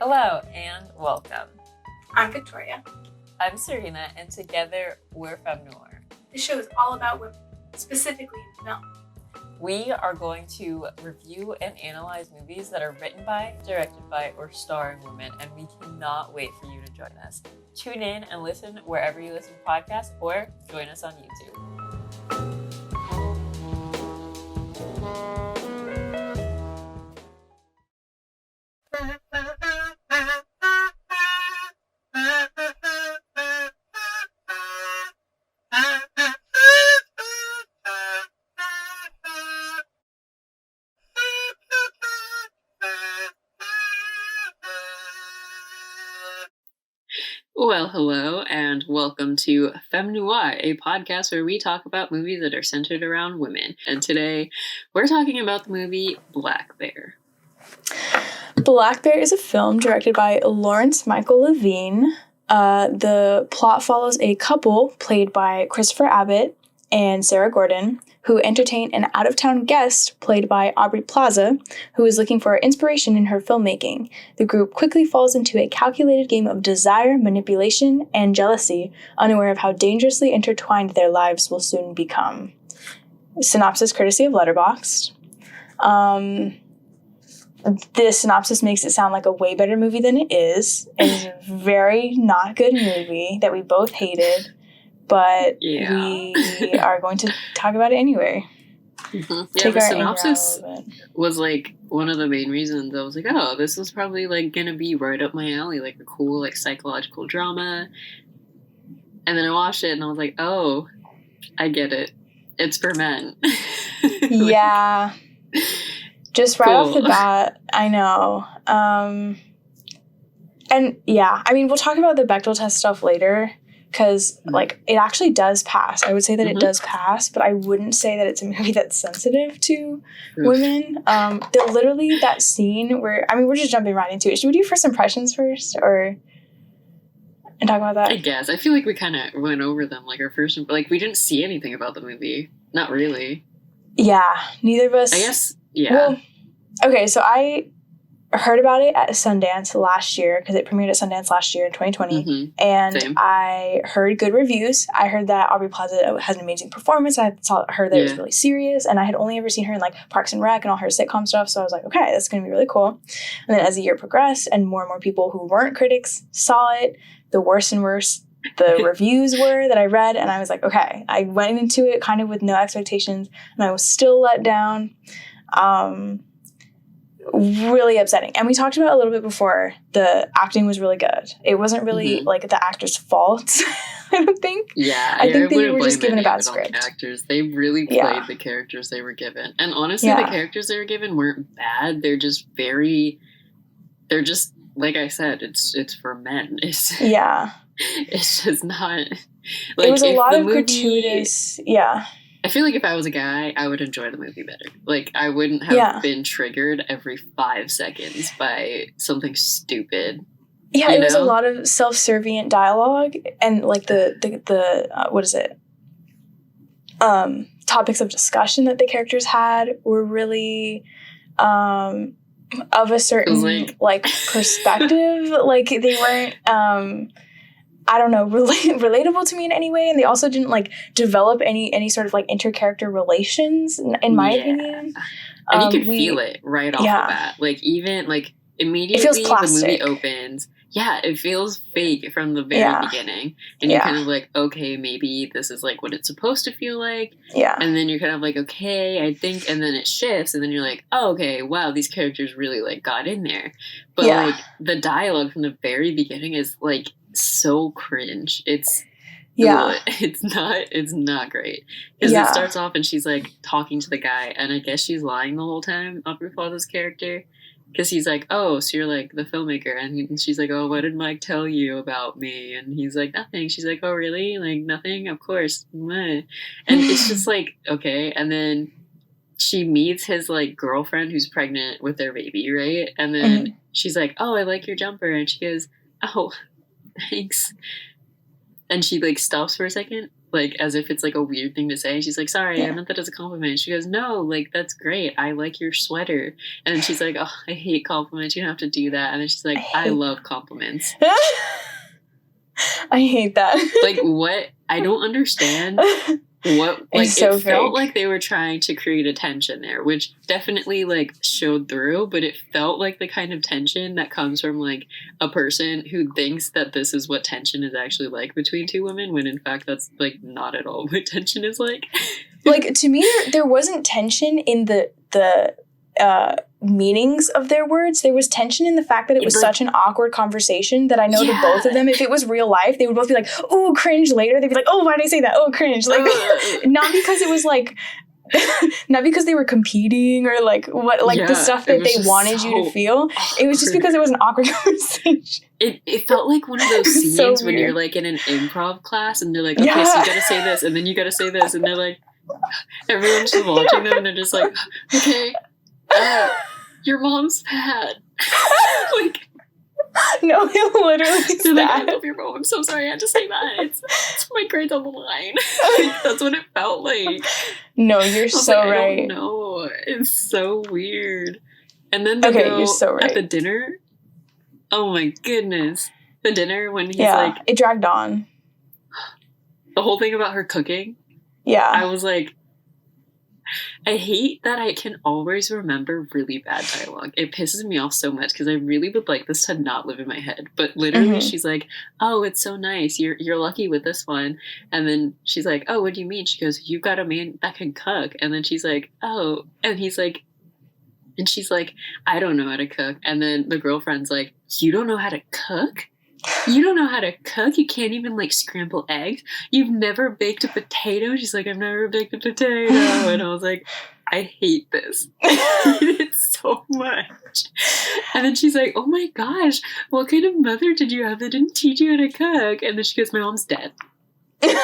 Hello and welcome. I'm Victoria. I'm Serena, and together we're Femme Noir. This show is all about women, specifically film. We are going to review and analyze movies that are written by, directed by, or starring women, and we cannot wait for you to join us. Tune in and listen wherever you listen to podcasts, or join us on YouTube. Well, hello, and welcome to Femme Noir, a podcast where we talk about movies that are centered around women. And today, we're talking about the movie Black Bear. Black Bear is a film directed by Lawrence Michael Levine. The plot follows a couple played by Christopher Abbott and Sarah Gordon, who entertain an out-of-town guest played by Aubrey Plaza, who is looking for inspiration in her filmmaking. The group quickly falls into a calculated game of desire, manipulation, and jealousy, unaware of how dangerously intertwined their lives will soon become. Synopsis courtesy of Letterboxd. This synopsis makes it sound like a way better movie than it is. It's a very not good movie that we both hated. But we are going to talk about it anyway. Mm-hmm. Yeah, the synopsis was like one of the main reasons I was like, oh, this is probably like gonna be right up my alley, like a cool like psychological drama. And then I watched it and I was like, oh, I get it. It's for men. Yeah. Just right off the bat, I know. And yeah, I mean, we'll talk about the Bechdel test stuff later. Because, like, it actually does pass. I would say that it does pass, but I wouldn't say that it's a movie that's sensitive to women. Literally, that scene where, I mean, we're just jumping right into it. Should we do first impressions first, and talk about that? I guess. I feel like we kind of went over them, like, our first, like, we didn't see anything about the movie. Not really. Yeah, neither of us. I guess, yeah. Well, okay, so I heard about it at Sundance last year because it premiered at Sundance last year in 2020, and Same. I heard good reviews. I heard that Aubrey Plaza has an amazing performance. I heard that it was really serious, and I had only ever seen her in like Parks and Rec and all her sitcom stuff, so I was like, okay, that's going to be really cool. And then as the year progressed and more people who weren't critics saw it, the worse and worse the reviews were that I read, and I was like, okay. I went into it kind of with no expectations, and I was still let down. Really upsetting. And we talked about it a little bit before. The acting was really good. It wasn't really like the actor's fault, I don't think. Yeah, I think they were just given a bad script. Actors, they really played the characters they were given. And honestly, the characters they were given weren't bad. They're just like I said, it's for men. It's just not like, it was a lot of gratuitous I feel like if I was a guy, I would enjoy the movie better. Like, I wouldn't have been triggered every 5 seconds by something stupid. Yeah, it was a lot of self-servient dialogue, and like the what is it? Topics of discussion that the characters had were really of a certain like perspective. Like, they weren't I don't know, relatable to me in any way, and they also didn't like develop any sort of like inter-character relations in my opinion. And you can feel it right off the bat. Like, even like immediately the movie opens. Yeah, it feels fake from the very beginning. And you're kind of like, okay, maybe this is like what it's supposed to feel like. Yeah. And then you're kind of like, okay, I think, and then it shifts, and then you're like, oh, okay, wow, these characters really like got in there. But like the dialogue from the very beginning is like so cringe. It's not great, because it starts off and she's like talking to the guy, and I guess she's lying the whole time, Aubrey Plaza's character, because he's like, oh, so you're like the filmmaker, and she's like, oh, what did Mike tell you about me? And he's like, nothing. She's like, oh, really? Like, nothing? Of course. And it's just like, okay. And then she meets his like girlfriend who's pregnant with their baby, right? And then she's like, oh, I like your jumper, and she goes, oh, thanks. And she like stops for a second. like, as if it's, like, a weird thing to say. She's like, sorry, I meant that as a compliment. She goes, no, like, that's great. I like your sweater. And then she's like, oh, I hate compliments. You don't have to do that. And then she's like, I love compliments. I hate that. Like, what? I don't understand. What, like, it felt like they were trying to create a tension there, which definitely, like, showed through, but it felt like the kind of tension that comes from, like, a person who thinks that this is what tension is actually like between two women, when in fact that's, like, not at all what tension is like. Like, to me, there wasn't tension in the meanings of their words. There was tension in the fact that it was such an awkward conversation that I know that both of them, if it was real life, they would both be like, oh, cringe later. They'd be like, oh, why did I say that? Oh, cringe. Like, not because it was like, not because they were competing or like what, like the stuff that they wanted you to feel. Awkward. It was just because it was an awkward conversation. It felt like one of those scenes when you're like in an improv class and they're like, okay, so you gotta say this and then you gotta say this, and they're like, everyone's just watching them and they're just like, okay, your mom's fat. Like, no, it literally they're like, I love your mom. I'm so sorry I had to say that. It's my grades on the line. Like, that's what it felt like. No, you're so like, right. I don't know. It's so weird. And then they go you're so right. at the dinner. Oh my goodness. The dinner when he's like... it dragged on. The whole thing about her cooking. Yeah. I was like... I hate that I can always remember really bad dialogue. It pisses me off so much because I really would like this to not live in my head. But literally she's like, oh, it's so nice. You're lucky with this one. And then she's like, oh, what do you mean? She goes, you've got a man that can cook. And then she's like, oh. And he's like, and she's like, I don't know how to cook. And then the girlfriend's like, you don't know how to cook? You don't know how to cook? You can't even, like, scramble eggs? You've never baked a potato? She's like, I've never baked a potato. And I was like, I hate this. I hate it so much. And then she's like, oh my gosh, what kind of mother did you have that didn't teach you how to cook? And then she goes, my mom's dead. But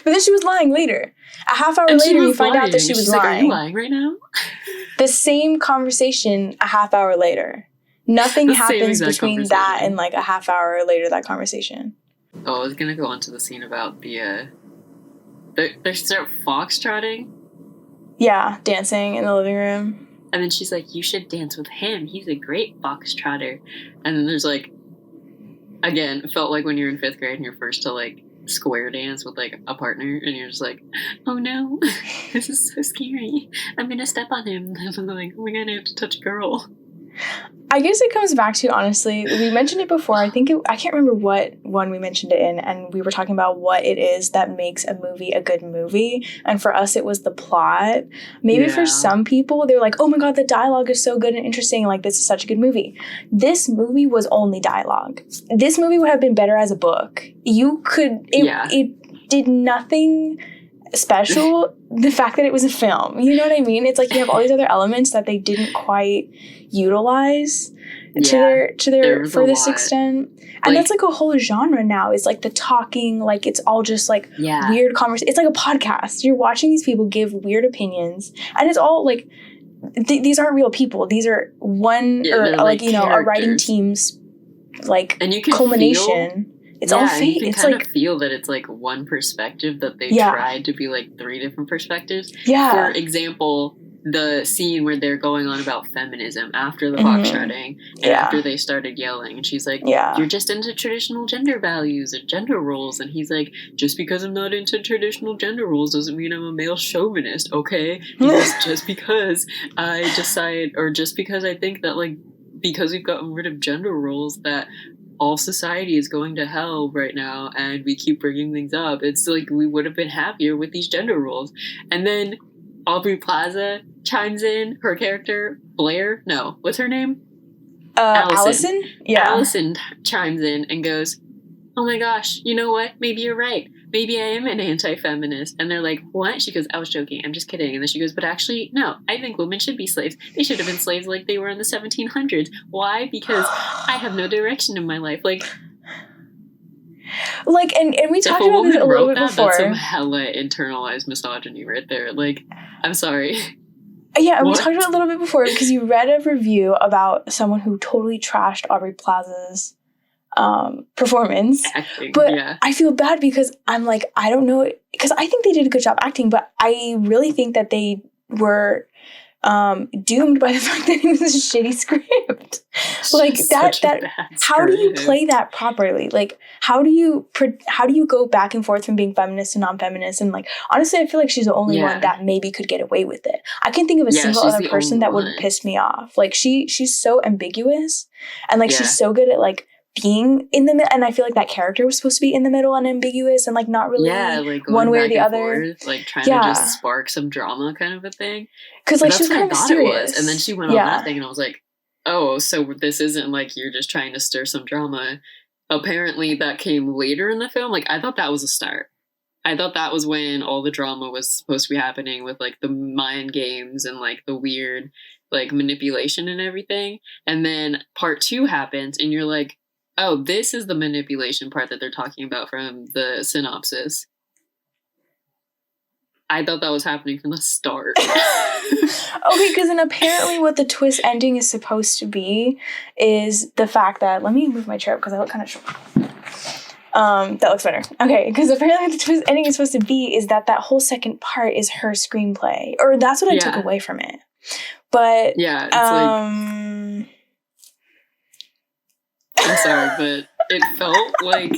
then she was lying later. A half hour later, you find out that she was lying. Like, are you lying right now? The same conversation a half hour later. Nothing happens between that and like a half hour later, that conversation. Oh, I was going to go on to the scene about they start foxtrotting. Yeah, dancing in the living room. And then she's like, you should dance with him. He's a great foxtrotter. And then there's like, again, it felt like when you're in 5th grade and you're first to like square dance with like a partner and you're just like, oh no, this is so scary. I'm going to step on him. And I'm like, oh my God, I have to touch a girl. I guess it comes back to, honestly, we mentioned it before. I can't remember what one we mentioned it in, and we were talking about what it is that makes a movie a good movie. And for us, it was the plot. Maybe for some people, they're like, oh my God, the dialogue is so good and interesting. Like, this is such a good movie. This movie was only dialogue. This movie would have been better as a book. It did nothing special. The fact that it was a film, you know what I mean? It's like you have all these other elements that they didn't quite utilize to their furthest extent, and that's like a whole genre now. Is like the talking, like it's all just like weird conversation. It's like a podcast. You're watching these people give weird opinions, and it's all like these aren't real people. These are a writing team's like and you can culmination. It's all fake. You can kind of feel that it's like one perspective that they tried to be like 3 different perspectives. Yeah. For example, the scene where they're going on about feminism after the foxtrotting and after they started yelling, and she's like, you're just into traditional gender values and gender roles, and he's like, just because I'm not into traditional gender roles doesn't mean I'm a male chauvinist, okay? Just because I decide, or just because I think that like because we've gotten rid of gender roles that all society is going to hell right now and we keep bringing things up, it's like we would have been happier with these gender roles. And then Aubrey Plaza chimes in, her character Blair, no, what's her name? Allison? Yeah. Allison chimes in and goes, oh my gosh, you know what, maybe you're right, maybe I am an anti-feminist. And they're like, what? She goes, I was joking, I'm just kidding. And then she goes, but actually, no, I think women should be slaves. They should have been slaves like they were in the 1700s. Why? Because I have no direction in my life. Like, and we talked about this a little bit before. That's some hella internalized misogyny right there. Like, I'm sorry. Yeah, and we talked about it a little bit before because you read a review about someone who totally trashed Aubrey Plaza's performance. Acting, but yeah. I feel bad because I'm like, I don't know, because I think they did a good job acting, but I really think that they were doomed by the fact that it was a shitty script. Like that how do you play that properly? Like how do you go back and forth from being feminist to non-feminist? And like honestly, I feel like she's the only one that maybe could get away with it. I can't think of a single other person that would piss me off. Like she's so ambiguous, and like she's so good at like being in the middle, and I feel like that character was supposed to be in the middle and ambiguous and like not really like one way or the other, forth, like trying to just spark some drama kind of a thing. Because like she was kind of mysterious, and then she went on that thing, and I was like, oh, so this isn't like you're just trying to stir some drama. Apparently, that came later in the film. Like I thought that was a start. I thought that was when all the drama was supposed to be happening with like the mind games and like the weird like manipulation and everything. And then part 2 happens, and you're like, oh, this is the manipulation part that they're talking about from the synopsis. I thought that was happening from the start. Okay, because then apparently what the twist ending is supposed to be is the fact that... Let me move my chair up because I look kind of short. That looks better. Okay, because apparently what the twist ending is supposed to be is that whole second part is her screenplay. Or that's what I took away from it. But... yeah, it's I'm sorry, but it felt like...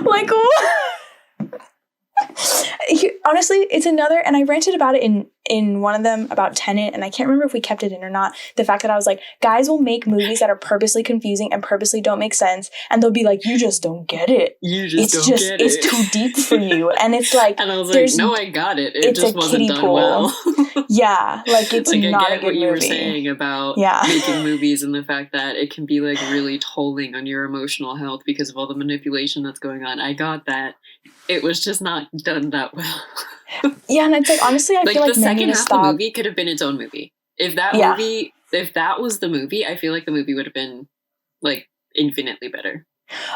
like, what? Honestly, it's another... And I ranted about it in one of them about Tenet, and I can't remember if we kept it in or not. The fact that I was like, guys will make movies that are purposely confusing and purposely don't make sense, and they'll be like, you just don't get it. It's too deep for you. And it's like... And I was like, no, I got it. It just wasn't done well. Yeah, like it's like, not a good movie. I get what you were saying about making movies and the fact that it can be like really tolling on your emotional health because of all the manipulation that's going on. I got that. It was just not done that well. Yeah, and it's like, honestly, I feel like the second half of the movie could have been its own movie. If that was the movie, I feel like the movie would have been like infinitely better.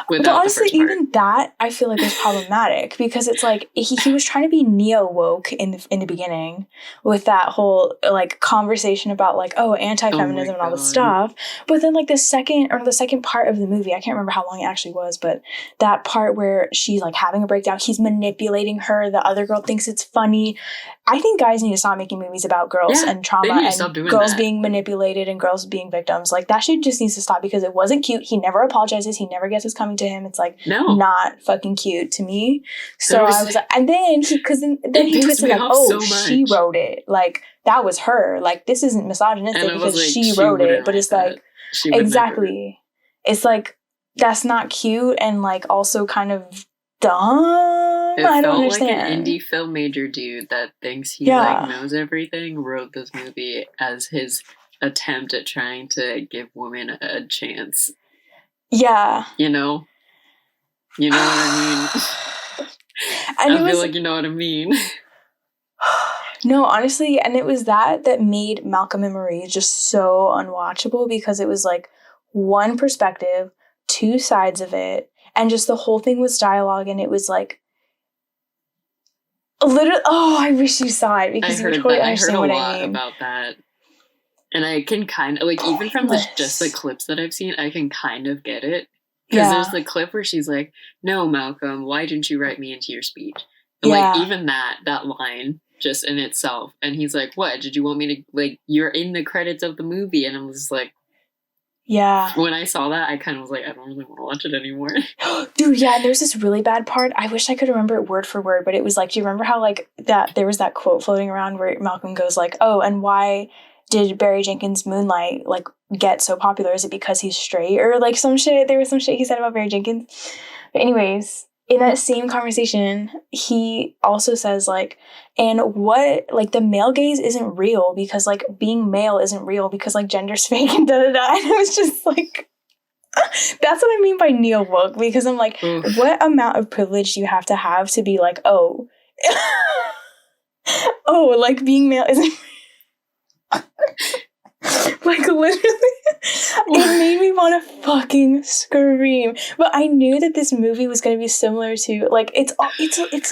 But honestly, even that I feel like is problematic because it's like he was trying to be neo woke in the beginning with that whole like conversation about like anti-feminism and all this stuff. But then like the second part of the movie, I can't remember how long it actually was, but that part where she's like having a breakdown, he's manipulating her. The other girl thinks it's funny. I think guys need to stop making movies about girls and trauma and girls being manipulated and girls being victims. Like that shit just needs to stop because it wasn't cute. He never apologizes. He never gets what's coming to him. It's like not fucking cute to me. So I was like, and then he twisted like, she wrote it. Like that was her. Like this isn't misogynistic because like, she wrote it. But it's like exactly. It's like that's not cute and like also kind of dumb. I don't understand. Like an indie film major dude that thinks he like knows everything wrote this movie as his attempt at trying to give women a chance. Yeah. You know what I mean? I feel like you know what I mean. No, honestly, and it was that made Malcolm and Marie just so unwatchable because it was like one perspective, two sides of it, and just the whole thing was dialogue, and it was like literally. Oh, I wish you saw it because you totally understand what I mean. I heard a lot about that, and I can kind of like even from just the clips that I've seen, I can kind of get it because there's the clip where she's like, "No, Malcolm, why didn't you write me into your speech?" And like even that line just in itself, and he's like, "What did you want me to like? You're in the credits of the movie," and I was just like. Yeah. When I saw that, I kind of was like, I don't really want to watch it anymore. Dude, yeah, there's this really bad part. I wish I could remember it word for word, but it was like, do you remember how like that there was that quote floating around where Malcolm goes like, oh, and why did Barry Jenkins' Moonlight like get so popular? Is it because he's straight? Or like some shit, there was some shit he said about Barry Jenkins. But anyways, in that same conversation, he also says like, and what, like the male gaze isn't real because like being male isn't real because like gender's fake and da-da-da. And it was just like, that's what I mean by neo-woke because I'm like, what amount of privilege do you have to be like, oh, like being male isn't Like, literally, it made me want to fucking scream. But I knew that this movie was going to be similar to, like, it's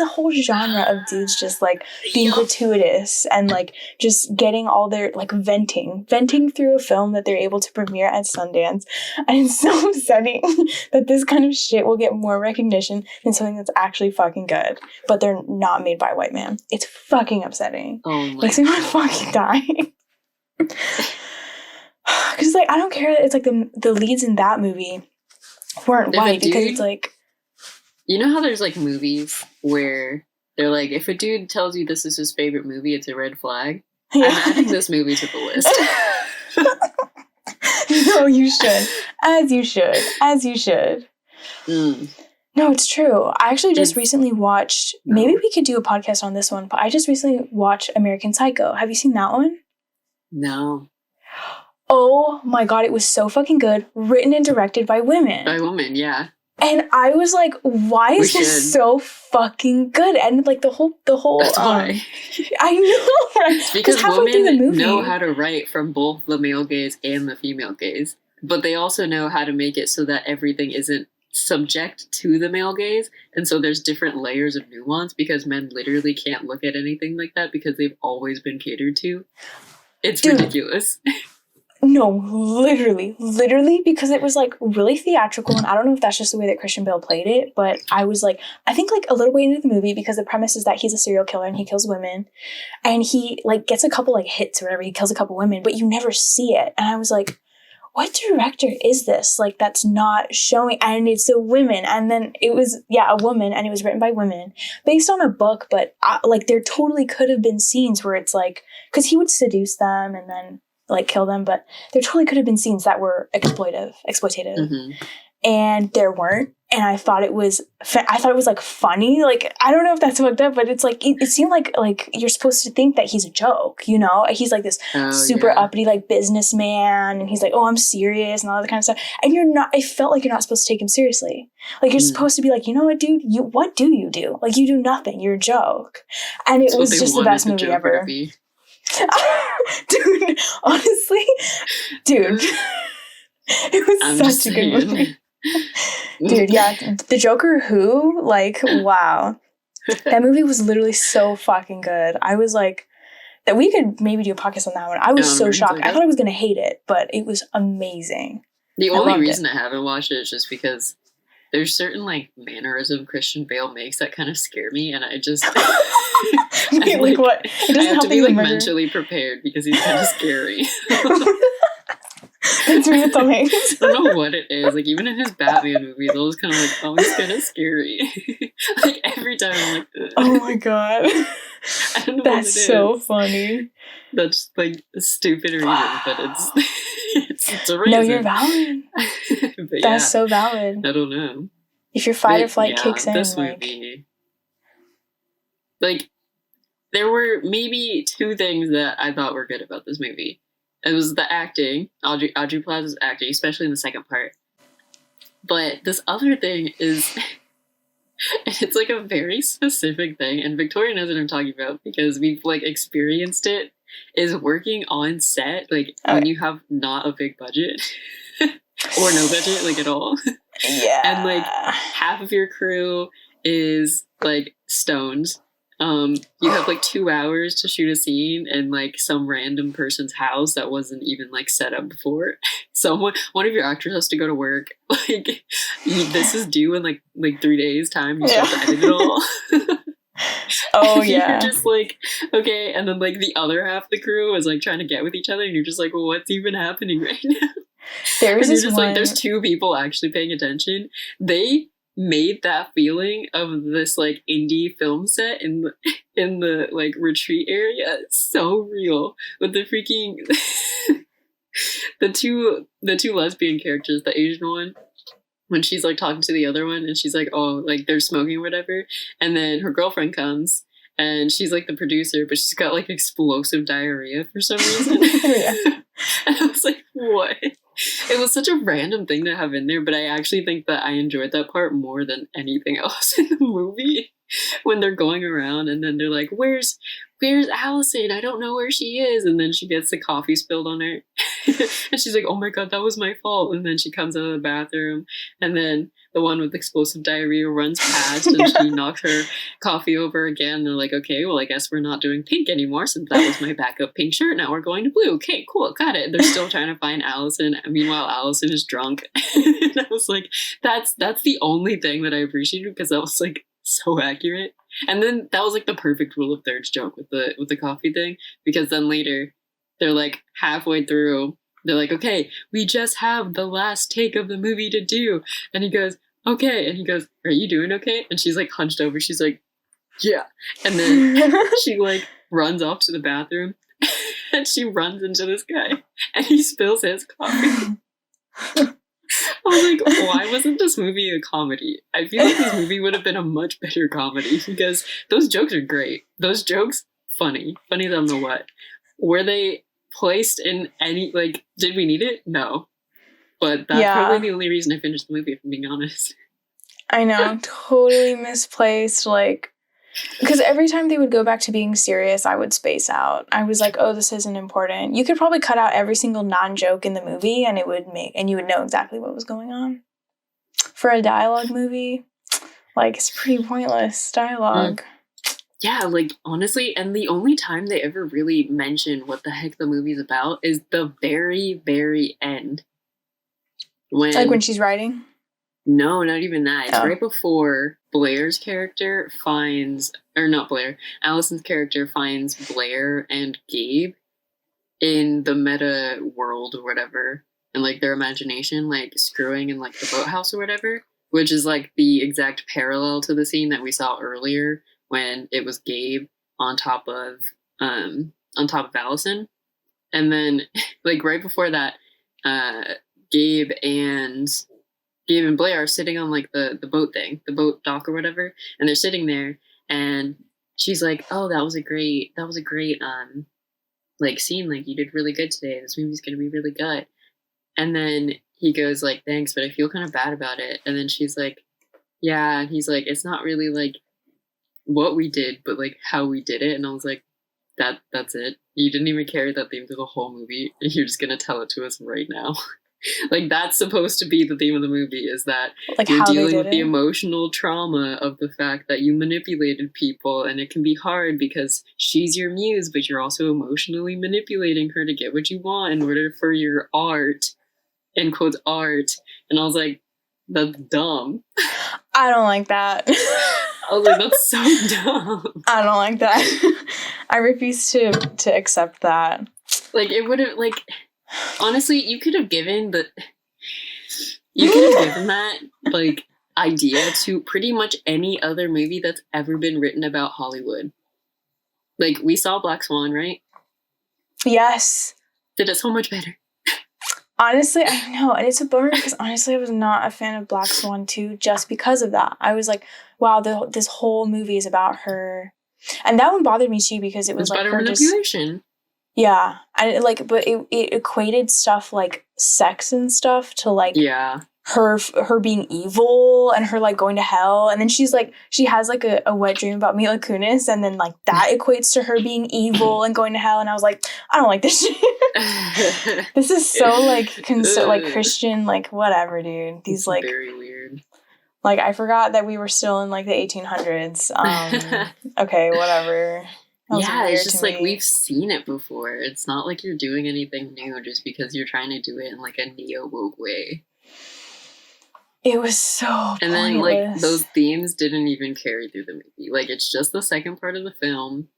a whole genre of dudes just, like, being gratuitous and, like, just getting all their, like, venting through a film that they're able to premiere at Sundance. And it's so upsetting that this kind of shit will get more recognition than something that's actually fucking good. But they're not made by a white man. It's fucking upsetting. Oh my Makes me want to fucking die. Because, like, I don't care that it's, like, the leads in that movie weren't white, because it's, like... You know how there's, like, movies where they're, like, if a dude tells you this is his favorite movie, it's a red flag? Yeah. I'm adding this movie to the list. No, you should. As you should. As you should. No, it's true. I actually just recently watched... Maybe we could do a podcast on this one, but I just recently watched American Psycho. Have you seen that one? No. Oh my god, it was so fucking good. Written and directed by women. By women, yeah. And I was like, why is this so fucking good? And, like, the whole That's why. I know, right? It's because women know how to write from both the male gaze and the female gaze. But they also know how to make it so that everything isn't subject to the male gaze. And so there's different layers of nuance, because men literally can't look at anything like that because they've always been catered to. It's ridiculous. No, literally, because it was, like, really theatrical, and I don't know if that's just the way that Christian Bale played it, but I was, like, I think, like, a little way into the movie, because the premise is that he's a serial killer and he kills women, and he, like, gets a couple, like, hits or whatever, he kills a couple women, but you never see it, and I was like, what director is this? Like, that's not showing, and it's a women, and then it was, a woman, and it was written by women, based on a book, but, like, there totally could have been scenes where it's, like, because he would seduce them, and then, like, kill them, but there totally could have been scenes that were exploitative, and there weren't, and I thought it was, like, funny, like, I don't know if that's fucked up, but it's, like, it seemed like you're supposed to think that he's a joke, you know, he's, like, this super uppity, like, businessman, and he's like, oh, I'm serious, and all that kind of stuff, and I felt like you're not supposed to take him seriously, like, you're supposed to be like, you know what, dude, what do you do? Like, you do nothing, you're a joke, and it was just the best movie ever. Dude, honestly, it was such a good movie. Dude, yeah, the Joker who, like, wow. That movie was literally so fucking good. I was like, that we could maybe do a podcast on that one. I was so shocked. I thought I was going to hate it, but it was amazing. The only reason I haven't watched it is just because there's certain, like, mannerism Christian Bale makes that kind of scare me, and I just... like, what? It doesn't I have to be, like, mentally prepared because he's kind of scary. That's me with Tom Hanks. I don't know what it is. Like, even in his Batman movies, I was kind of like, oh, he's kind of scary. Like, every time I'm like, ugh. Oh my god. I don't know That's so funny. That's, like, a stupid reason, but it's a reason. No, you're valid. That's so valid. I don't know. If your fight or flight kicks in, this movie, like, there were maybe two things that I thought were good about this movie. It was the acting, Aubrey Plaza's acting, especially in the second part. But this other thing is, it's, like, a very specific thing, and Victoria knows what I'm talking about because we've, like, experienced it, is working on set, like, when you have not a big budget, or no budget, like, at all. Yeah. And, like, half of your crew is, like, stoned. You have, like, 2 hours to shoot a scene in, like, some random person's house that wasn't even, like, set up before. So one of your actors has to go to work. Like, this is due in, like 3 days' time. You start to edit it all. Oh, yeah. You're just like, okay. And then, like, the other half of the crew is, like, trying to get with each other. And you're just like, well, what's even happening right now? There's just like, there's two people actually paying attention. They made that feeling of this, like, indie film set in the like, retreat area so real with the freaking the two lesbian characters, the Asian one, when she's, like, talking to the other one and she's like, oh, like, they're smoking or whatever, and then her girlfriend comes and she's, like, the producer, but she's got, like, explosive diarrhea for some reason. And I was like, what? It was such a random thing to have in there, but I actually think that I enjoyed that part more than anything else in the movie. when they're going around and then they're like, where's Allison? I don't know where she is. And then she gets the coffee spilled on her. And she's like, oh my God, that was my fault. And then she comes out of the bathroom and then the one with explosive diarrhea runs past and she knocks her coffee over again. They're like, okay, well, I guess we're not doing pink anymore since that was my backup pink shirt. Now we're going to blue. Okay, cool, got it. They're still trying to find Allison. Meanwhile, Allison is drunk. And I was like, that's the only thing that I appreciated because I was like, so accurate. And then that was like the perfect rule of thirds joke with the coffee thing, because then later they're like halfway through, they're like, okay, we just have the last take of the movie to do. And he goes, okay. And he goes, are you doing okay? And she's like hunched over. She's like, yeah. And then she like runs off to the bathroom and she runs into this guy and he spills his coffee. I was like, why wasn't this movie a comedy? I feel like this movie would have been a much better comedy because those jokes are great. Those jokes, funny than the what. Were they placed in any, like, did we need it? No. But that's probably the only reason I finished the movie, if I'm being honest. I know, totally misplaced, like, because every time they would go back to being serious, I would space out. I was like, oh, this isn't important. You could probably cut out every single non-joke in the movie and you would know exactly what was going on. For a dialogue movie, like, it's pretty pointless dialogue. Yeah, like, honestly, and the only time they ever really mention what the heck the movie's about is the very, very end. When she's writing? No, not even that. It's right before Blair's character Allison's character finds Blair and Gabe in the meta world or whatever, and like their imagination, like screwing in like the boathouse or whatever, which is like the exact parallel to the scene that we saw earlier when it was Gabe on top of Allison. And then like right before that, Gabe and Blair are sitting on like the boat thing, the boat dock or whatever, and they're sitting there and she's like, oh, that was a great like scene, like you did really good today. This movie's gonna be really good. And then he goes like, thanks, but I feel kind of bad about it. And then she's like, yeah, and he's like, it's not really like what we did, but like how we did it. And I was like, that's it. You didn't even carry that theme through the whole movie, and you're just gonna tell it to us right now. Like, that's supposed to be the theme of the movie, is that like you're dealing with the emotional trauma of the fact that you manipulated people, and it can be hard because she's your muse, but you're also emotionally manipulating her to get what you want in order for your art, end quotes, art. And I was like, that's dumb. I don't like that. I was like, that's so dumb. I don't like that. I refuse to accept that. Like, it would have, like... Honestly, you could have given that like idea to pretty much any other movie that's ever been written about Hollywood. Like, we saw Black Swan, right? Yes. Did it so much better. Honestly, I know, and it's a bummer because honestly I was not a fan of Black Swan 2 just because of that. I was like, wow, this whole movie is about her. And that one bothered me too because it was like her manipulation. Yeah, and like, but it equated stuff like sex and stuff to like her being evil and her like going to hell, and then she has like a wet dream about Mila Kunis, and then like that equates to her being evil and going to hell, and I was like, I don't like this shit. This is so like like Christian, like whatever, dude. These it's like very weird. Like, I forgot that we were still in like the 1800s. Okay, whatever. Yeah, it's just like we've seen it before. It's not like you're doing anything new just because you're trying to do it in like a neo-woke way. It was so And then like those themes didn't even carry through the movie. Like, it's just the second part of the film.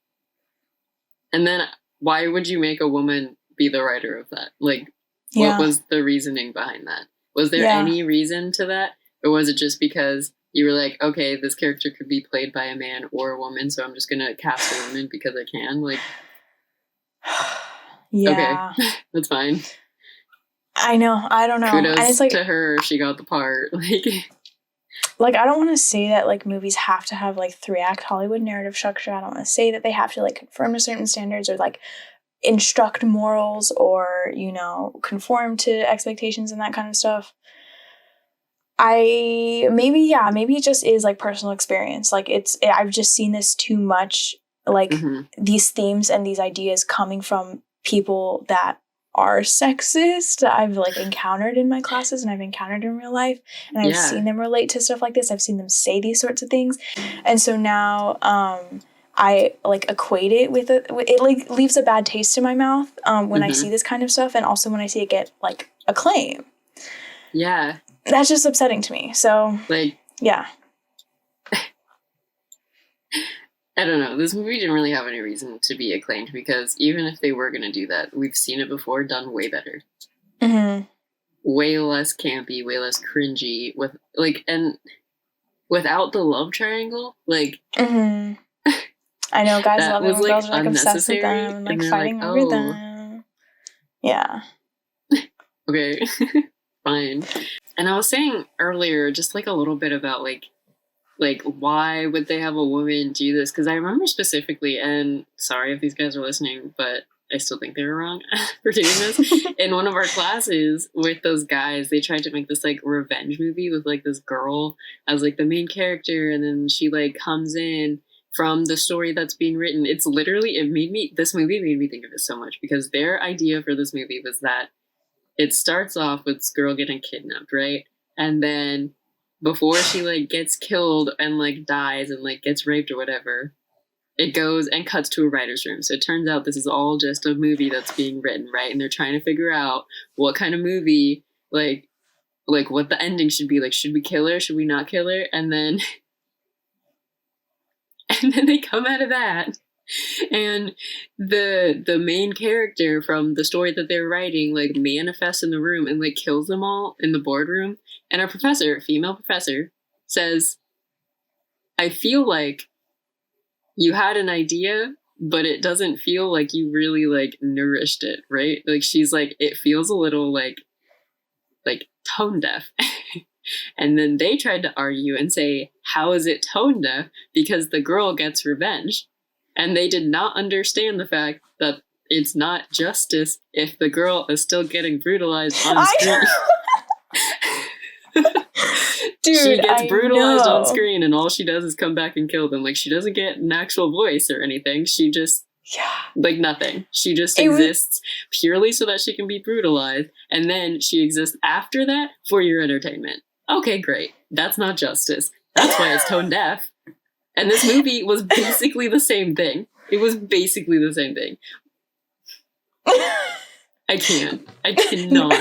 And then why would you make a woman be the writer of that? Like, what was the reasoning behind that? Was there any reason to that? Or was it just because you were like, okay, this character could be played by a man or a woman, so I'm just gonna cast a woman because I can? Like, okay, that's fine. I know. I don't know. Kudos and it's like, to her. She got the part. Like, I don't want to say that like movies have to have like 3-act Hollywood narrative structure. I don't want to say that they have to like conform to certain standards or like instruct morals or, you know, conform to expectations and that kind of stuff. maybe it just is like personal experience. Like I've just seen this too much, like these themes and these ideas coming from people that are sexist that I've like encountered in my classes and I've encountered in real life, and I've seen them relate to stuff like this. I've seen them say these sorts of things, and so now I like equate it with it like leaves a bad taste in my mouth when I see this kind of stuff, and also when I see it get like acclaim. Yeah. That's just upsetting to me. So, like, yeah. I don't know. This movie didn't really have any reason to be acclaimed because even if they were going to do that, we've seen it before done way better. Way less campy, way less cringy, with like, and without the love triangle, like. I know guys love it when girls are like obsessed with them and like fighting over them. Yeah. Okay. Fine. And I was saying earlier, just like a little bit about like why would they have a woman do this? Because I remember specifically, and sorry if these guys are listening, but I still think they were wrong for doing this. In one of our classes with those guys, they tried to make this like revenge movie with like this girl as like the main character, and then she like comes in from the story that's being written. It's literally, this movie made me think of it so much because their idea for this movie was that it starts off with this girl getting kidnapped, right? And then before she like gets killed and like dies and like gets raped or whatever, it goes and cuts to a writer's room. So it turns out this is all just a movie that's being written, right? And they're trying to figure out what kind of movie, like what the ending should be. Like, should we kill her? Should we not kill her? And then they come out of that. And the main character from the story that they're writing like manifests in the room and like kills them all in the boardroom. And our professor, female professor, says, I feel like you had an idea, but it doesn't feel like you really like nourished it, right? Like she's like, it feels a little like tone deaf. And then they tried to argue and say, how is it tone deaf? Because the girl gets revenge. And they did not understand the fact that it's not justice if the girl is still getting brutalized on screen. Dude, she gets brutalized on screen and all she does is come back and kill them. Like, she doesn't get an actual voice or anything. She just, like, nothing. She just exists purely so that she can be brutalized. And then she exists after that for your entertainment. Okay, great. That's not justice. That's why it's tone deaf. And this movie was basically the same thing. It was basically the same thing. I cannot.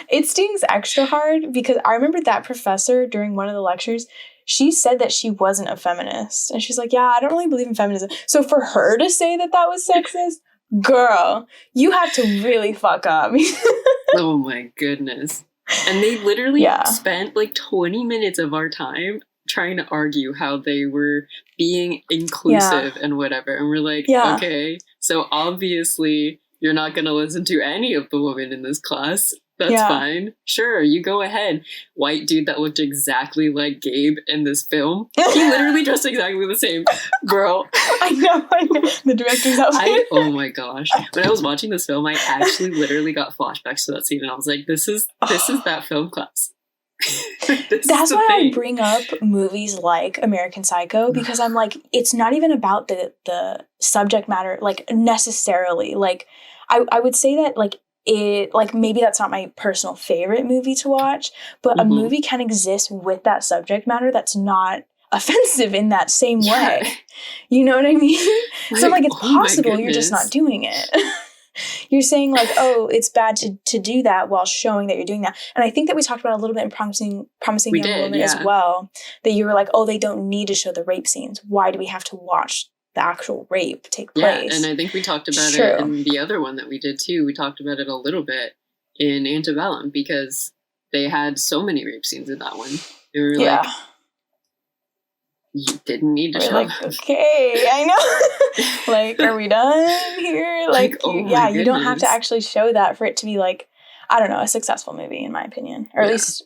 It stings extra hard because I remember that professor during one of the lectures, she said that she wasn't a feminist. And she's like, yeah, I don't really believe in feminism. So for her to say that was sexist, girl, you have to really fuck up. Oh my goodness. And they literally spent like 20 minutes of our time trying to argue how they were being inclusive and whatever. And we're like, okay, so obviously you're not going to listen to any of the women in this class. That's fine. Sure, you go ahead. White dude that looked exactly like Gabe in this film. He literally dressed exactly the same. Girl. I know. The director's outfit. Oh my gosh. When I was watching this film, I actually literally got flashbacks to that scene. And I was like, this is that film class. That's why I bring up movies like American Psycho, because I'm like, it's not even about the subject matter, like, necessarily. Like, I would say that, like, it, like, maybe that's not my personal favorite movie to watch, but a movie can exist with that subject matter that's not offensive in that same way. You know what I mean? Like, so I'm like, it's possible, you're just not doing it. You're saying, like, oh, it's bad to do that while showing that you're doing that. And I think that we talked about a little bit in Promising Young Woman as well, that you were like, oh, they don't need to show the rape scenes. Why do we have to watch the actual rape take place? Yeah, and I think we talked about it in the other one that we did too. We talked about it a little bit in Antebellum because they had so many rape scenes in that one. They were like, you didn't need to show like, okay, I know. Like, are we done here? Like, you don't have to actually show that for it to be, like, I don't know, a successful movie, in my opinion. Or at least,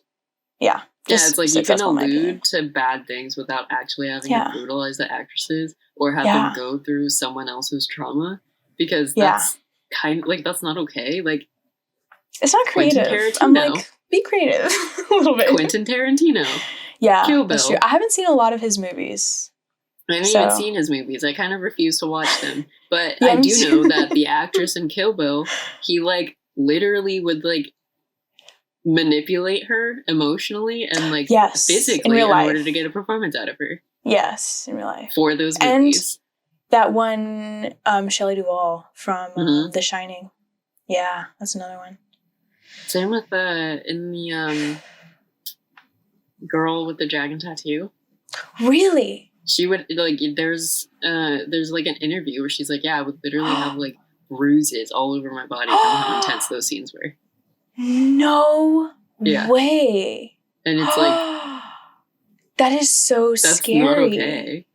it's like you can allude to bad things without actually having to brutalize the actresses or have them go through someone else's trauma, because that's kind of, like, that's not okay. Like, it's not creative. I'm like, be creative a little little bit. Quentin Tarantino. Yeah, Kill Bill. That's true. I haven't seen a lot of his movies. I haven't even seen his movies. I kind of refuse to watch them. But I do know that the actress in Kill Bill, he, like, literally would, like, manipulate her emotionally and, like, physically in order to get a performance out of her. Yes, in real life. For those movies. And that one, Shelley Duvall from The Shining. Yeah, that's another one. Same with in the girl with the dragon tattoo. Really? She would, like, there's like an interview where she's like, yeah, I would literally have, like, bruises all over my body from how intense those scenes were. No way. And it's like, that is so scary. That's not okay.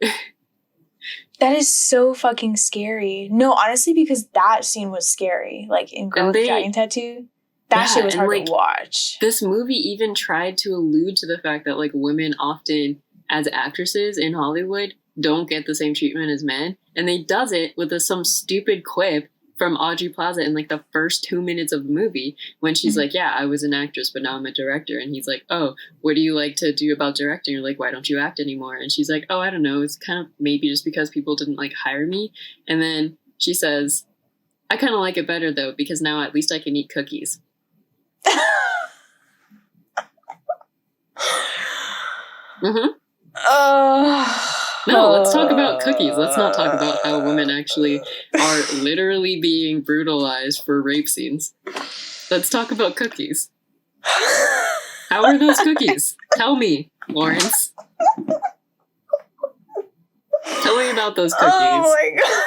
That is so fucking scary. No, honestly, because that scene was scary. Like, in Girl with the Dragon Tattoo. That shit was hard to watch. This movie even tried to allude to the fact that, like, women often, as actresses in Hollywood, don't get the same treatment as men. And they does it with some stupid quip from Aubrey Plaza in, like, the first 2 minutes of the movie when she's like, yeah, I was an actress, but now I'm a director. And he's like, oh, what do you like to do about directing? You're like, why don't you act anymore? And she's like, oh, I don't know. It's kind of maybe just because people didn't, like, hire me. And then she says, I kind of like it better, though, because now at least I can eat cookies. No, let's talk about cookies. Let's not talk about how women actually are literally being brutalized for rape scenes. Let's talk about cookies. How are those cookies? Tell me, Lawrence. Tell me about those cookies. Oh my god.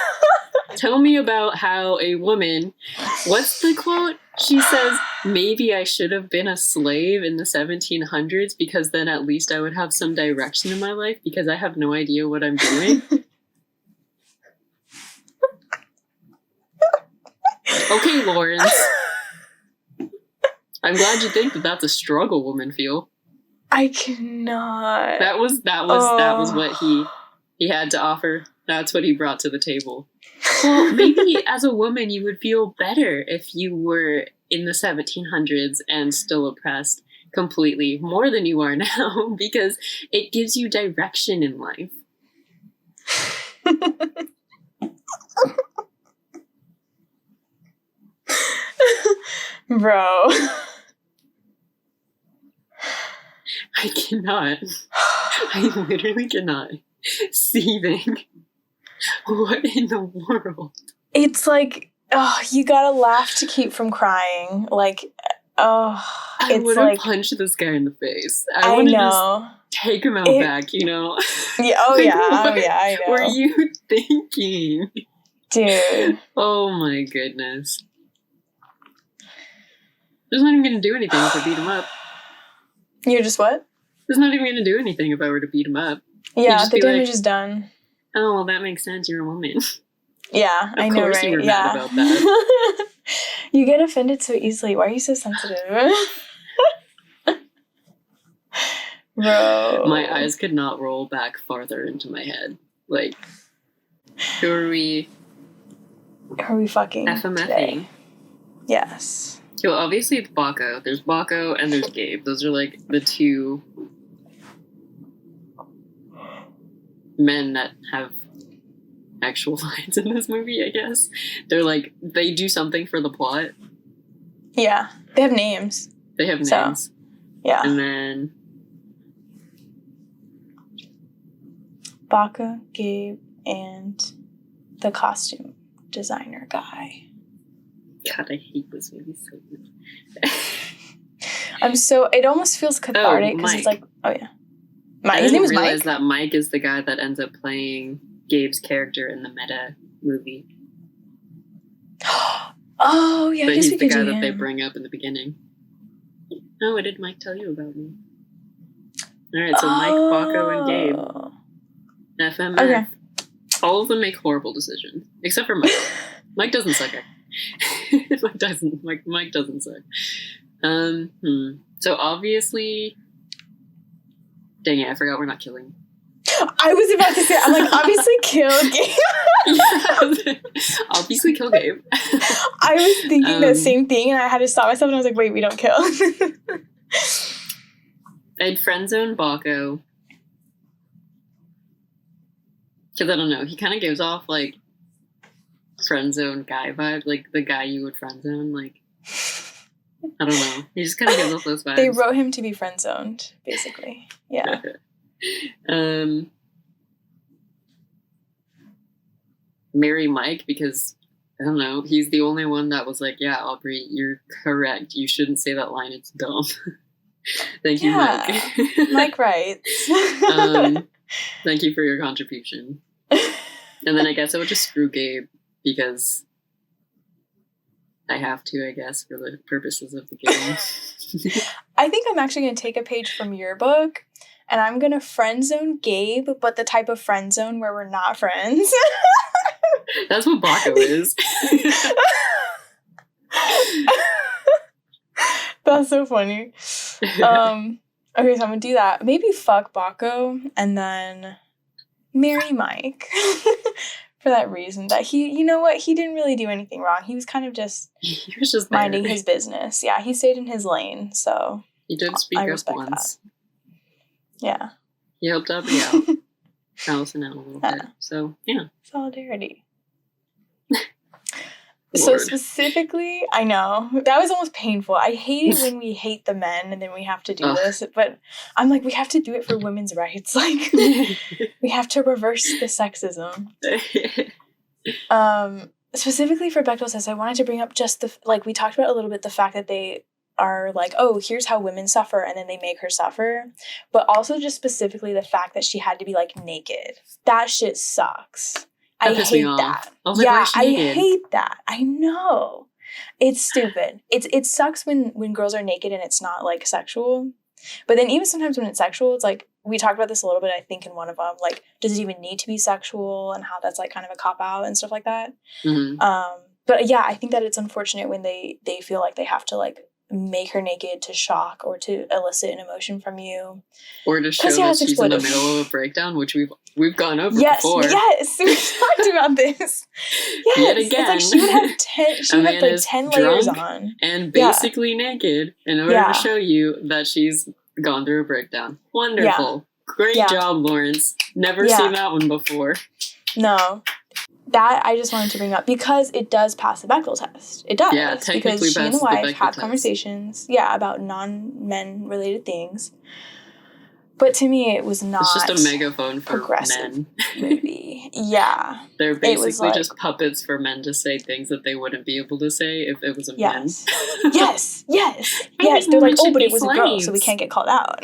Tell me about how a woman, what's the quote? She says, maybe I should have been a slave in the 1700s because then at least I would have some direction in my life because I have no idea what I'm doing. Okay, Lawrence. I'm glad you think that that's a struggle women feel. I cannot. That was what he had to offer. That's what he brought to the table. Well, maybe as a woman you would feel better if you were in the 1700s and still oppressed completely more than you are now because it gives you direction in life. Bro. I cannot. I literally cannot. Seething. What in the world? It's like, oh, you gotta laugh to keep from crying. Like, oh, I would have like, punched this guy in the face. I want to just take him out back, you know? Yeah, like, I know. What were you thinking? Dude. Oh my goodness. There's not even gonna do anything if I beat him up. You're just what? There's not even gonna do anything if I were to beat him up. Yeah, the damage is done. Oh, well, that makes sense. You're a woman. Yeah, I know, right? Of course you were mad about that. You get offended so easily. Why are you so sensitive? Bro. My eyes could not roll back farther into my head. Like, who are we? Who are we fucking today? Yes. Well, obviously it's Baco. There's Baco and there's Gabe. Those are, like, the two men that have actual lines in this movie, I guess. They're like, they do something for the plot. Yeah. They have names. They have names. So, yeah. And then Baca, Gabe, and the costume designer guy. God, I hate this movie so much. It almost feels cathartic because it's like, oh yeah. His name is Mike. I realize that Mike is the guy that ends up playing Gabe's character in the Meta movie. Oh, yeah, but he's the guy that they bring up in the beginning. Oh, what did Mike tell you about me? Alright, so Mike, Baco, and Gabe. FMF. Okay. All of them make horrible decisions. Except for Mike. Mike doesn't suck. Mike doesn't suck. So obviously... Dang it, I forgot we're not killing. I was about to say, I'm like, obviously kill Gabe. Yeah, obviously kill Gabe. I was thinking the same thing, and I had to stop myself, and I was like, wait, we don't kill. I'd friendzone Baco. Because I don't know, he kind of gives off, like, friendzone guy vibe, like the guy you would friendzone, like, I don't know. He just kind of gives off those vibes. They wrote him to be friendzoned, basically. Yeah. Marry Mike, because, I don't know, he's the only one that was like, yeah, Aubrey, you're correct. You shouldn't say that line. It's dumb. Thank you, Mike. Mike writes. Thank you for your contribution. And then I guess I would just screw Gabe, because I have to, I guess, for the purposes of the game. I think I'm actually going to take a page from your book, and I'm going to friendzone Gabe, but the type of friendzone where we're not friends. That's what Baco is. That's so funny. Okay, so I'm going to do that. Maybe fuck Baco, and then marry Mike. For that reason, that he, you know what, he didn't really do anything wrong. He was kind of just minding his business. Yeah, he stayed in his lane, so he did speak up once. That. Yeah. He helped Aubrey out. Allison out a little bit. So, yeah. Solidarity. So specifically, I know, that was almost painful. I hate it when we hate the men and then we have to do this, but I'm like, we have to do it for women's rights. Like, we have to reverse the sexism. Specifically for Bechdel's test, I wanted to bring up just we talked about a little bit the fact that they are like, oh, here's how women suffer, and then they make her suffer. But also just specifically the fact that she had to be, like, naked. That shit sucks. I hate that. Yeah, I hate that. I know. It's stupid. It sucks when girls are naked and it's not, like, sexual. But then even sometimes when it's sexual, it's like, we talked about this a little bit, I think, in one of them. Like, does it even need to be sexual, and how that's, like, kind of a cop-out and stuff like that. Mm-hmm. But, yeah, I think that it's unfortunate when they feel like they have to, like, make her naked to shock or to elicit an emotion from you. Or to show that she's in the middle of a breakdown, which we've gone over before. Yes, we talked about this. Yes, yet again. It's like she would have like 10 layers on. And basically naked in order to show you that she's gone through a breakdown. Wonderful. Yeah. Great job, Lawrence. Never seen that one before. No. That I just wanted to bring up because it does pass the Bechdel test. It does. Yeah, technically because she and the wife have test. Conversations, about non-men related things. But to me, it was not. It's just a megaphone for men. Movie. Yeah. They're basically just puppets for men to say things that they wouldn't be able to say if it was a man. Yes. They're like, oh, but it was a girl, so we can't get called out.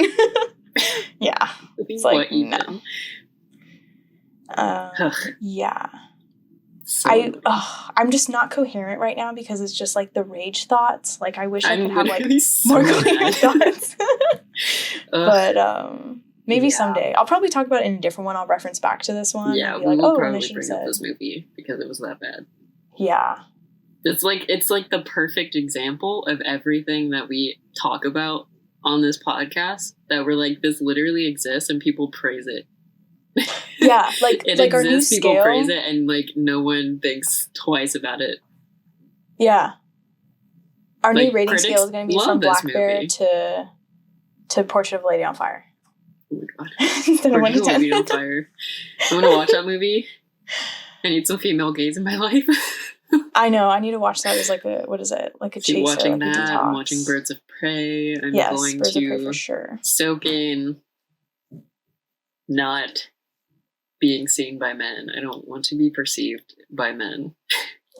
Yeah. It's like, no. Yeah. So I'm just not coherent right now because it's just like the rage thoughts. Like I wish I could have like more coherent thoughts. But maybe someday I'll probably talk about it in a different one. I'll reference back to this one. Yeah, and be like, we'll probably bring up this movie because it was that bad. Yeah, it's like the perfect example of everything that we talk about on this podcast. That we're like, this literally exists and people praise it. Yeah, like it like exists, our new people scale. praise it, and like no one thinks twice about it. Yeah, our new rating scale is going to be from Black Bear to Portrait of a Lady on Fire. Oh my god, Portrait of a Lady on Fire! I'm gonna watch that movie. I need some female gaze in my life. I know. I need to watch that as like a Like a chaser. Keep watching like that. I'm watching Birds of Prey. I'm going Birds to of Prey for sure. soak in not being seen by men. I don't want to be perceived by men.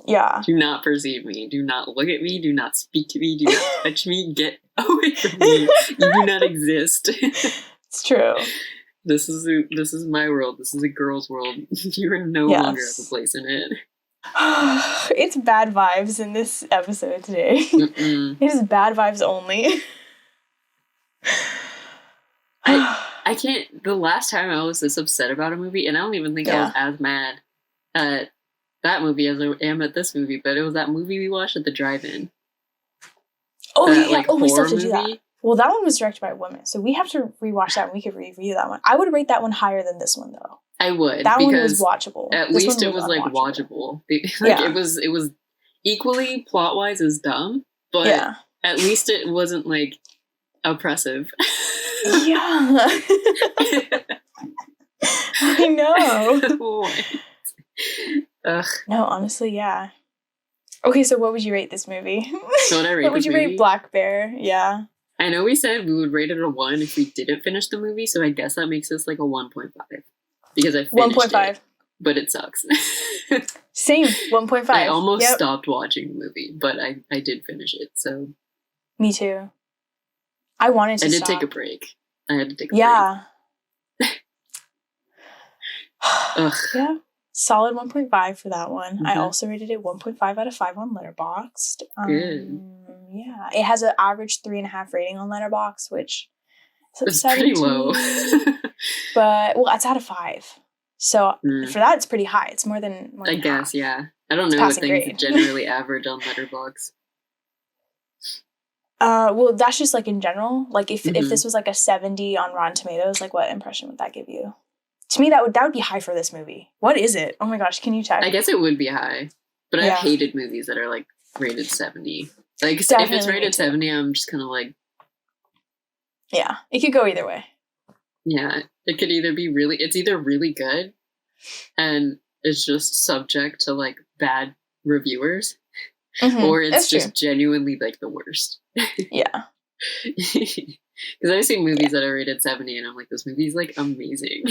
Yeah. Do not perceive me. Do not look at me. Do not speak to me. Do not touch me. Get away from me. You do not exist. It's true. This is my world. This is a girl's world. You are no longer have a place in it. It's bad vibes in this episode today. It is bad vibes only. I can't. The last time I was this upset about a movie, and I don't even think I was as mad at that movie as I am at this movie, but it was that movie we watched at the drive-in. Oh, we still have to do that. Well, that one was directed by a woman, so we have to rewatch that and we could review that one. I would rate that one higher than this one, though. I would. That one was watchable. At least it was, like, watchable. It was equally, plot-wise, as dumb, but at least it wasn't, like, oppressive. Yeah. I know. What? Ugh. No, honestly, yeah. Okay, so what would you rate this movie? So would I rate what would you movie? rate Black Bear? Yeah. I know we said we would rate it a 1 if we didn't finish the movie, so I guess that makes us like a 1.5. Because I finished 1.5. It, but it sucks. Same, 1.5. I almost stopped watching the movie, but I did finish it, so. Me too. I wanted to stop. Take a break. I had to take a break. Yeah. Yeah. Solid 1.5 for that one. Mm-hmm. I also rated it 1.5 out of 5 on Letterboxd. Good. Yeah. It has an average 3.5 rating on Letterboxd, which is pretty low. But, well, it's out of 5. So for that, it's pretty high. It's more than I guess, half. Yeah. I don't know what things generally average on Letterboxd. Well, that's just like in general. Like if this was like a 70 on Rotten Tomatoes, like what impression would that give you? To me, that would be high for this movie. What is it? Oh my gosh, can you check? I guess it would be high, but I've hated movies that are like rated 70. Like definitely if it's rated 70, I'm just kind of like, yeah, it could go either way. Yeah, it could either be it's either really good, and it's just subject to like bad reviewers, or it's just genuinely like the worst. Yeah. Because I've seen movies that are rated 70, and I'm like, this movie's like amazing.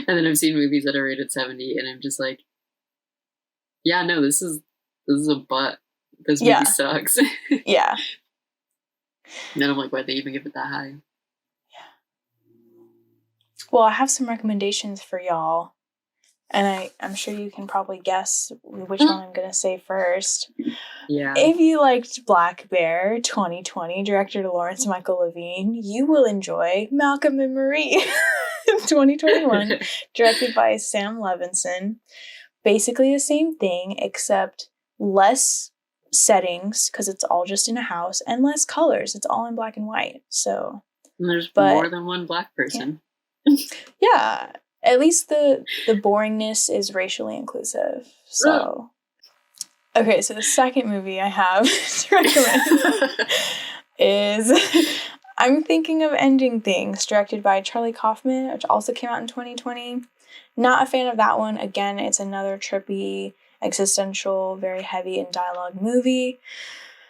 And then I've seen movies that are rated 70, and I'm just like, yeah, no, this is a butt. This movie sucks. Yeah. And then I'm like, why'd they even give it that high? Yeah. Well, I have some recommendations for y'all, and I'm sure you can probably guess which one I'm going to say first. Yeah. If you liked Black Bear 2020, directed Lawrence Michael Levine, you will enjoy Malcolm and Marie 2021, directed by Sam Levinson. Basically the same thing, except less settings, because it's all just in a house, and less colors. It's all in black and white. So and there's more than one black person. Yeah. At least the boringness is racially inclusive. So okay, so the second movie I have to recommend is I'm Thinking of Ending Things, directed by Charlie Kaufman, which also came out in 2020. Not a fan of that one. Again, it's another trippy, existential, very heavy in dialogue movie.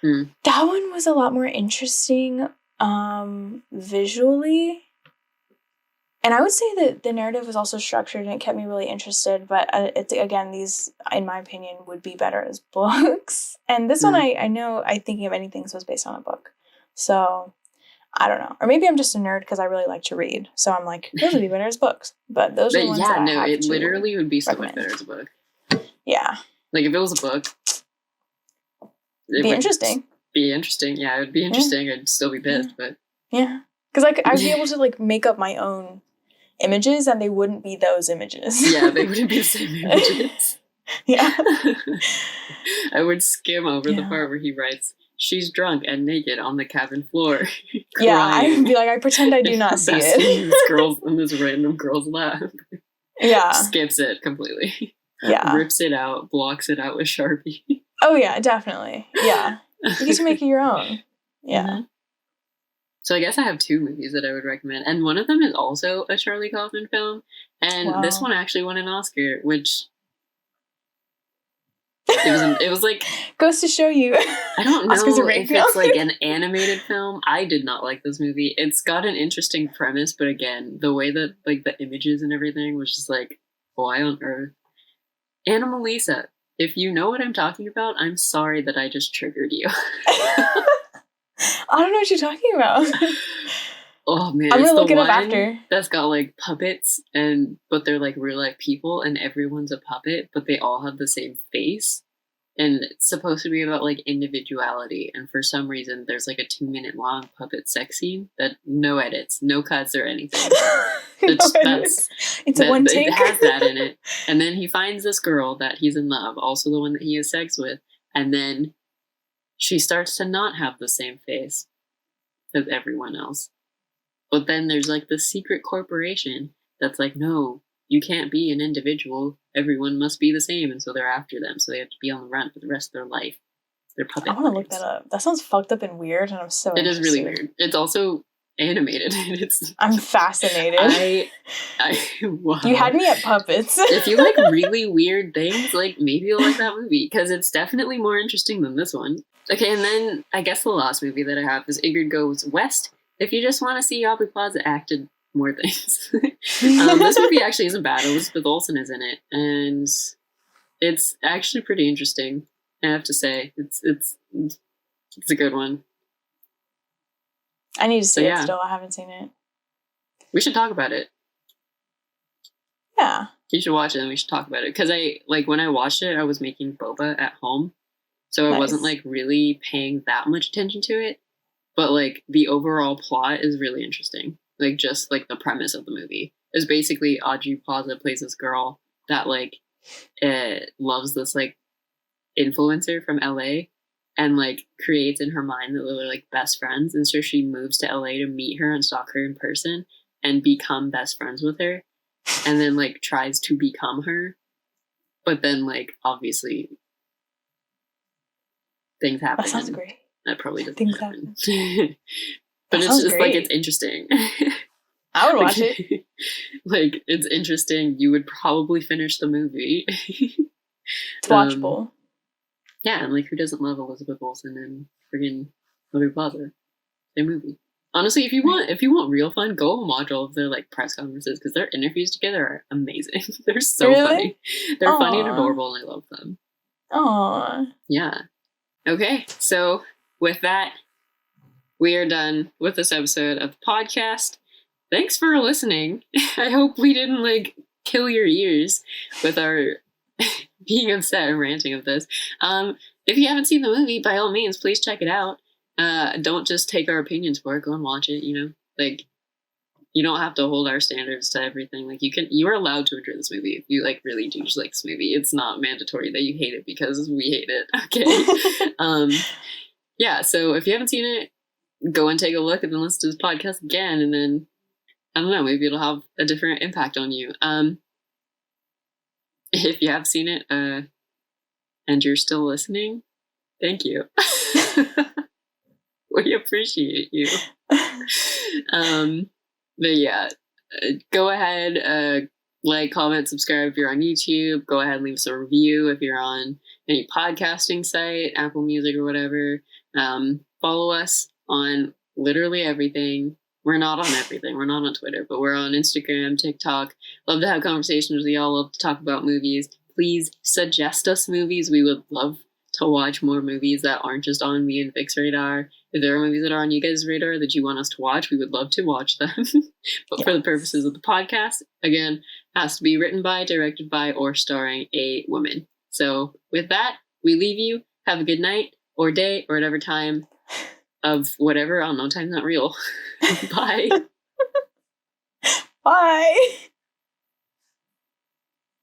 That one was a lot more interesting visually. And I would say that the narrative was also structured and it kept me really interested. But again, these, in my opinion, would be better as books. And this one, I know Thinking of Ending Things was based on a book. So I don't know. Or maybe I'm just a nerd because I really like to read. So I'm like, those would be better as books. But those are the ones that I have it literally would be so much better as a book. Yeah. Like if it was a book, it'd be interesting. Be interesting. Yeah, it would be interesting. I'd still be pissed, but yeah, because like I'd be able to like make up my own images, and they wouldn't be those images. Yeah, they wouldn't be the same images. Yeah. I would skim over the part where he writes, "She's drunk and naked on the cabin floor." Yeah, I'd be like, I pretend I do not see it. In this random girl's lap. Yeah. Skips it completely. Yeah. Rips it out, blocks it out with Sharpie. Oh yeah, definitely. Yeah. You get to make it your own. Yeah. Mm-hmm. So I guess I have 2 movies that I would recommend. And one of them is also a Charlie Kaufman film. And this one actually won an Oscar, which it was like... Goes to show you. I don't know if it's like an animated film. I did not like this movie. It's got an interesting premise, but again, the way that like the images and everything was just like, why on earth? Anomalisa, if you know what I'm talking about, I'm sorry that I just triggered you. I don't know what you're talking about. Oh man, I'm gonna look it up after. That's got like puppets, but they're like real life people, and everyone's a puppet, but they all have the same face. And it's supposed to be about like individuality, and for some reason there's like a 2-minute long puppet sex scene that no edits, no cuts or anything. It's a one take. It has that in it. And then he finds this girl that he's in love, also the one that he has sex with, and then she starts to not have the same face as everyone else. But then there's like this secret corporation that's like, no, you can't be an individual. Everyone must be the same. And so they're after them. So they have to be on the run for the rest of their life. They're puppet. I want to look that up. That sounds fucked up and weird. And I'm so It is really weird. It's also animated. I'm fascinated. Wow. You had me at puppets. If you like really weird things, like maybe you'll like that movie because it's definitely more interesting than this one. Okay, and then I guess the last movie that I have is Ingrid Goes West. If you just want to see Aubrey Plaza acted more things. This movie actually isn't bad. Elizabeth Olsen is in it, and it's actually pretty interesting. I have to say, it's a good one. I need to see it still. I haven't seen it. We should talk about it. Yeah. You should watch it and we should talk about it. Because when I watched it, I was making boba at home. So I wasn't like really paying that much attention to it. But like the overall plot is really interesting. Like just like the premise of the movie is basically Aubrey Plaza plays this girl that like loves this like influencer from LA and like creates in her mind that they're like best friends. And so she moves to LA to meet her and stalk her in person and become best friends with her. And then like tries to become her. But then like obviously things happen. That sounds great. That probably doesn't things happen. But it's just great. Like it's interesting. I would watch it. Like it's interesting. You would probably finish the movie. It's watchable. Yeah, and like who doesn't love Elizabeth Olsen and friggin' Aubrey Plaza? Same movie. Honestly, if you want real fun, go and watch all of their like press conferences because their interviews together are amazing. They're so funny. They're funny and adorable, and I love them. Aww. Yeah. Okay, so with that, we are done with this episode of the podcast. Thanks for listening. I hope we didn't like kill your ears with our being upset and ranting of this. If you haven't seen the movie, by all means, please check it out. Don't just take our opinions for it. Go and watch it. You know, like you don't have to hold our standards to everything. Like you are allowed to enjoy this movie if you like really do just like this movie. It's not mandatory that you hate it because we hate it. Okay. Yeah. So if you haven't seen it, go and take a look and then listen to this podcast again, and then I don't know, maybe it'll have a different impact on you. If you have seen it, and you're still listening, thank you. We appreciate you. But yeah, go ahead, like, comment, subscribe if you're on YouTube. Go ahead and leave us a review if you're on any podcasting site, Apple Music or whatever. Follow us on literally everything. We're not on everything. We're not on Twitter, but we're on Instagram, TikTok. Love to have conversations with y'all. Love to talk about movies. Please suggest us movies. We would love to watch more movies that aren't just on me and Vic's radar. If there are movies that are on you guys' radar that you want us to watch, we would love to watch them. But for the purposes of the podcast, again, has to be written by, directed by, or starring a woman. So with that, we leave you. Have a good night or day or whatever time of whatever. I don't know. Time's not real. Bye. Bye.